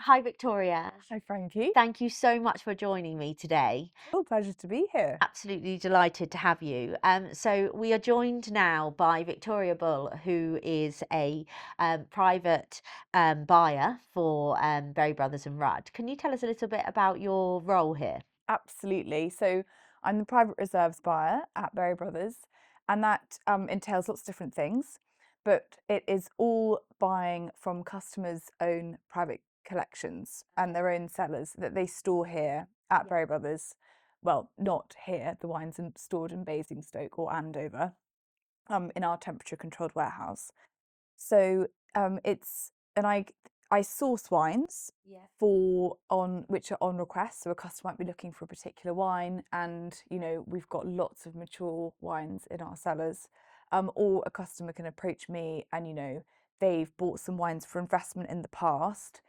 Hi, Victoria. Hi, Frankie. Thank you so much for joining me today. Oh, pleasure to be here. Absolutely delighted to have you. So we are joined now by Victoria Bull, who is a private buyer for Berry Brothers and Rudd. Can you tell us a little bit about your role here? Absolutely. So, I'm the private reserves buyer at Berry Brothers, and that entails lots of different things, but it is all buying from customers' own private collections and their own cellars that they store here at Yeah. Berry Brothers. Well, not here, the wines are stored in Basingstoke or Andover, in our temperature controlled warehouse. So it's and I source wines Yeah. for on which are on request. So a customer might be looking for a particular wine, and we've got lots of mature wines in our cellars. Or a customer can approach me, and they've bought some wines for investment in the past,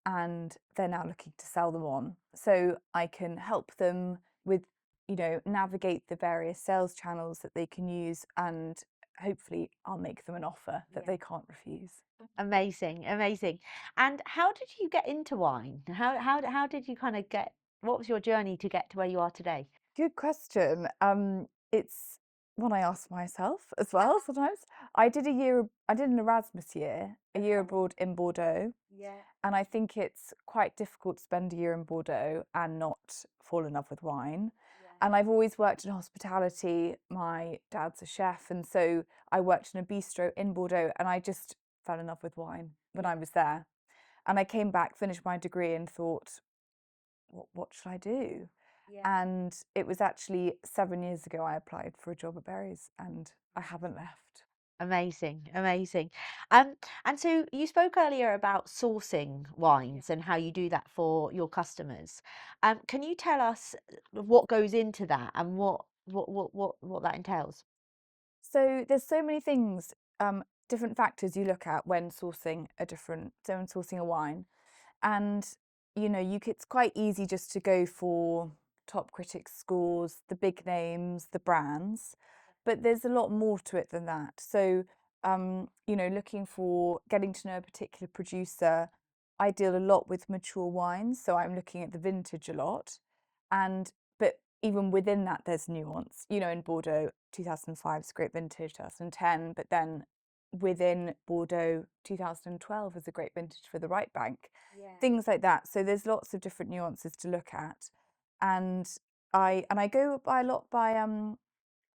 and they're now looking to sell them on. So I can help them with navigate the various sales channels that they can use, and hopefully I'll make them an offer that Yeah. they can't refuse. Amazing, amazing. And how did you get into wine? How did you kind of get? What was your journey to get to where you are today? Good question. It's one I ask myself as well sometimes. I did an Erasmus year, a year Okay. abroad in Bordeaux, Yeah. and I think it's quite difficult to spend a year in Bordeaux and not fall in love with wine. Yeah. And I've always worked in hospitality. My dad's a chef, and so I worked in a bistro in Bordeaux, and I just fell in love with wine when Yeah. I was there. And I came back, finished my degree, and thought, what should I do? Yeah. And it was actually 7 years ago I applied for a job at Berries, and I haven't left. Amazing, amazing. And so you spoke earlier about sourcing Yeah. wines and how you do that for your customers. Can you tell us what goes into that and what that entails? So there's so many things, different factors you look at when sourcing a wine. And it's quite easy just to go for top critic scores, the big names, the brands, but there's a lot more to it than that. So looking for getting to know a particular producer, I deal a lot with mature wines, so I'm looking at the vintage a lot. And but even within that there's nuance. In Bordeaux, 2005 is a great vintage, 2010, but then within Bordeaux, 2012 is a great vintage for the right bank, Yeah. things like that. So there's lots of different nuances to look at, and I go by a lot by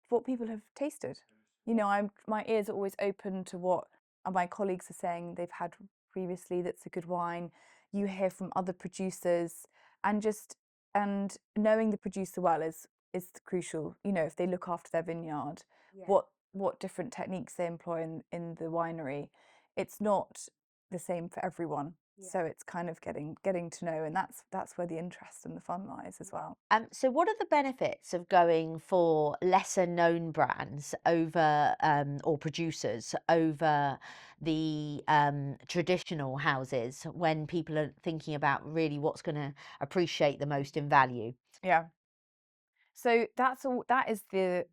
what people have tasted. My ears are always open to what my colleagues are saying they've had previously that's a good wine. You hear from other producers, and knowing the producer well is crucial. If they look after their vineyard, Yeah. what different techniques they employ in the winery. It's not the same for everyone. Yeah. So it's kind of getting to know, and that's where the interest and the fun lies as well. So what are the benefits of going for lesser known brands over or producers over the traditional houses when people are thinking about really what's going to appreciate the most in value? Yeah. So that's all. That is the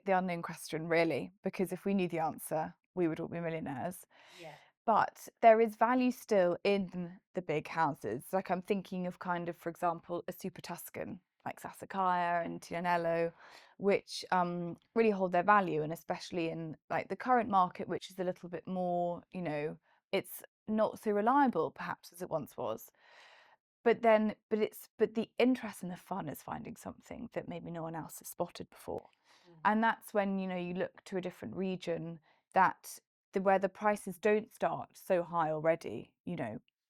unknown question, really, because if we knew the answer, we would all be millionaires. Yeah. But there is value still in the big houses. Like I'm thinking of kind of, for example, a Super Tuscan like Sassicaia and Tianello, which really hold their value, and especially in like the current market, which is a little bit more, it's not so reliable perhaps as it once was. But the interest and the fun is finding something that maybe no one else has spotted before. And that's when you look to a different region, that where the prices don't start so high already.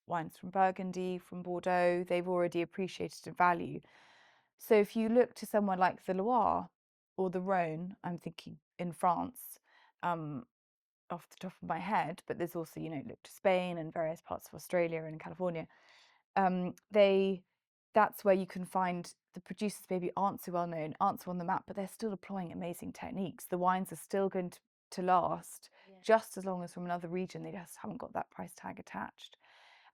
Wines from Burgundy, from Bordeaux, they've already appreciated in value. So if you look to somewhere like the Loire or the Rhone, I'm thinking in France, um, off the top of my head, but there's also, look to Spain and various parts of Australia and California. They That's where you can find the producers maybe aren't so well known, aren't so on the map, but they're still applying amazing techniques. The wines are still going to last Yeah. just as long as from another region. They just haven't got that price tag attached.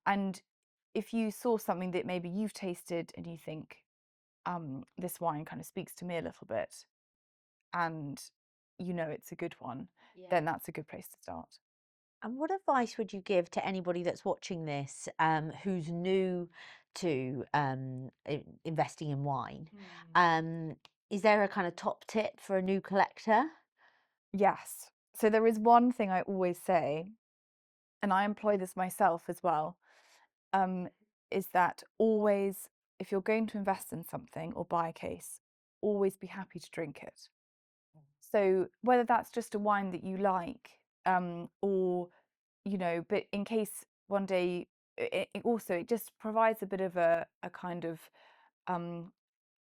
And if you saw something that maybe you've tasted and you think, this wine kind of speaks to me a little bit, and it's a good one, Yeah. then that's a good place to start. And what advice would you give to anybody that's watching this, who's new to investing in wine? Mm. Um, is there a kind of top tip for a new collector? Yes. So there is one thing I always say, and I employ this myself as well, um, is that always, if you're going to invest in something or buy a case, always be happy to drink it. So whether that's just a wine that you like, or but in case one day, it just provides a bit of a kind of um,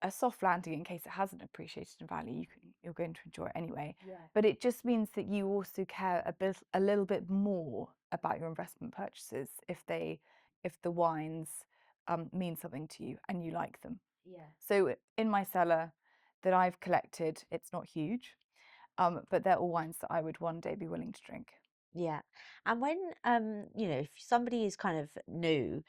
a soft landing in case it hasn't appreciated in value. You're going to enjoy it anyway. Yeah. But it just means that you also care a little bit more about your investment purchases if the wines mean something to you and you like them. Yeah. So in my cellar that I've collected, it's not huge, but they're all wines that I would one day be willing to drink. Yeah. And when, if somebody is kind of new,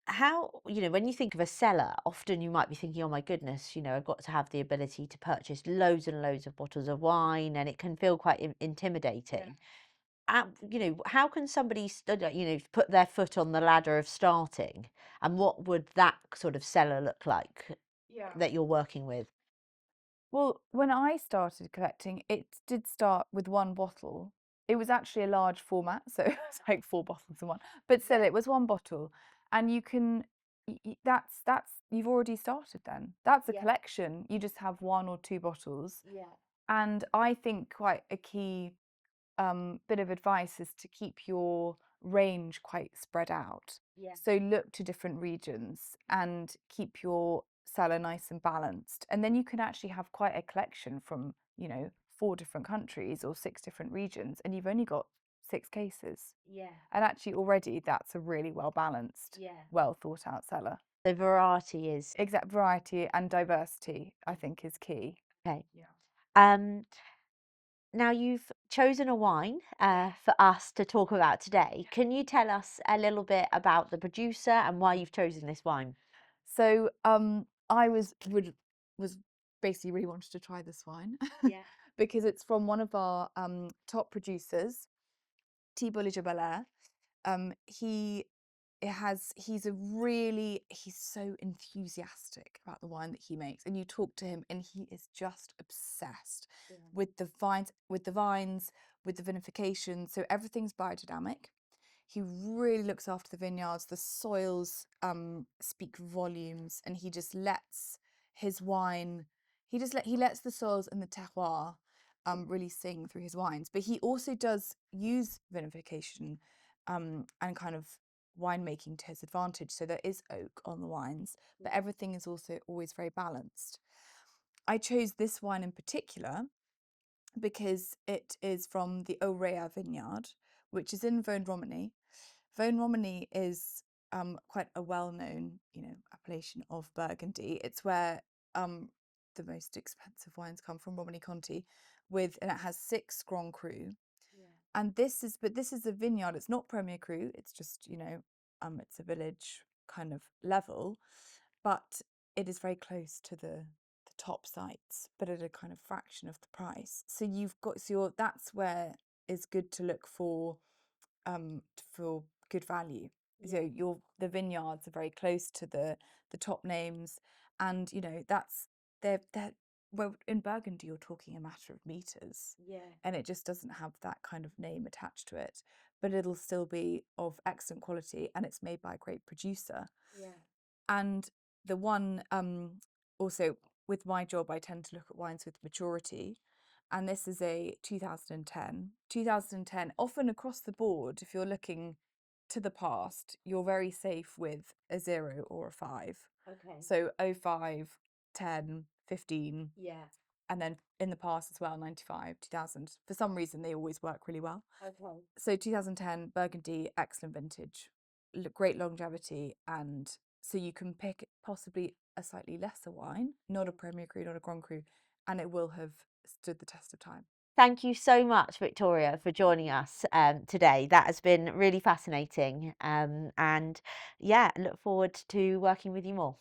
how, when you think of a seller, often you might be thinking, oh my goodness, I've got to have the ability to purchase loads and loads of bottles of wine, and it can feel quite intimidating. How can somebody, put their foot on the ladder of starting? And what would that sort of seller look like Yeah. that you're working with? Well, when I started collecting, it did start with one bottle. It was actually a large format, so it was like four bottles in one. But still, it was one bottle, and you can. That's you've already started then. That's a Yeah. collection. You just have one or two bottles, Yeah. and I think quite a key bit of advice is to keep your range quite spread out. Yeah. So look to different regions and keep your cellar nice and balanced. And then you can actually have quite a collection from, four different countries or six different regions, and you've only got six cases. Yeah. And actually, already that's a really well balanced, Yeah. well thought out cellar. The variety is Exact variety and diversity, I think, is key. okay. Yeah. Um, Now you've chosen a wine for us to talk about today. Can you tell us a little bit about the producer and why you've chosen this wine? So I was basically really wanted to try this wine Yeah. because it's from one of our top producers, Thibault Belair. He he's so enthusiastic about the wine that he makes, and you talk to him and he is just obsessed Yeah. with the vines, with the vinification. So everything's biodynamic. He really looks after the vineyards. The soils speak volumes, and he just lets his wine. He lets the soils and the terroir really sing through his wines. But he also does use vinification and kind of winemaking to his advantage. So there is oak on the wines, but everything is also always very balanced. I chose this wine in particular because it is from the Aurea vineyard, which is in Vosne Romani. Vosne Romani is quite a well-known, appellation of Burgundy. It's where the most expensive wines come from, Romani Conti, and it has 6 Grand Cru. Yeah. And this is a vineyard. It's not Premier Cru. It's just, it's a village kind of level, but it is very close to the top sites, but at a kind of fraction of the price. So that's where it's good to look for good value. Yeah. So the vineyards are very close to the top names, and that's they're well, in Burgundy you're talking a matter of meters, Yeah. and it just doesn't have that kind of name attached to it, but it'll still be of excellent quality, and it's made by a great producer. Yeah. And the one also with my job, I tend to look at wines with maturity. And this is a 2010. 2010, often across the board, if you're looking to the past, you're very safe with a 0 or a 5. Okay. So 05, 10, 15, Yeah. and then in the past as well, 95, 2000. For some reason, they always work really well. Okay. So 2010, Burgundy, excellent vintage, great longevity, and so you can pick possibly a slightly lesser wine, not a Premier Cru, not a Grand Cru, and it will have stood the test of time. Thank you so much, Victoria, for joining us today. That has been really fascinating. And yeah, look forward to working with you more.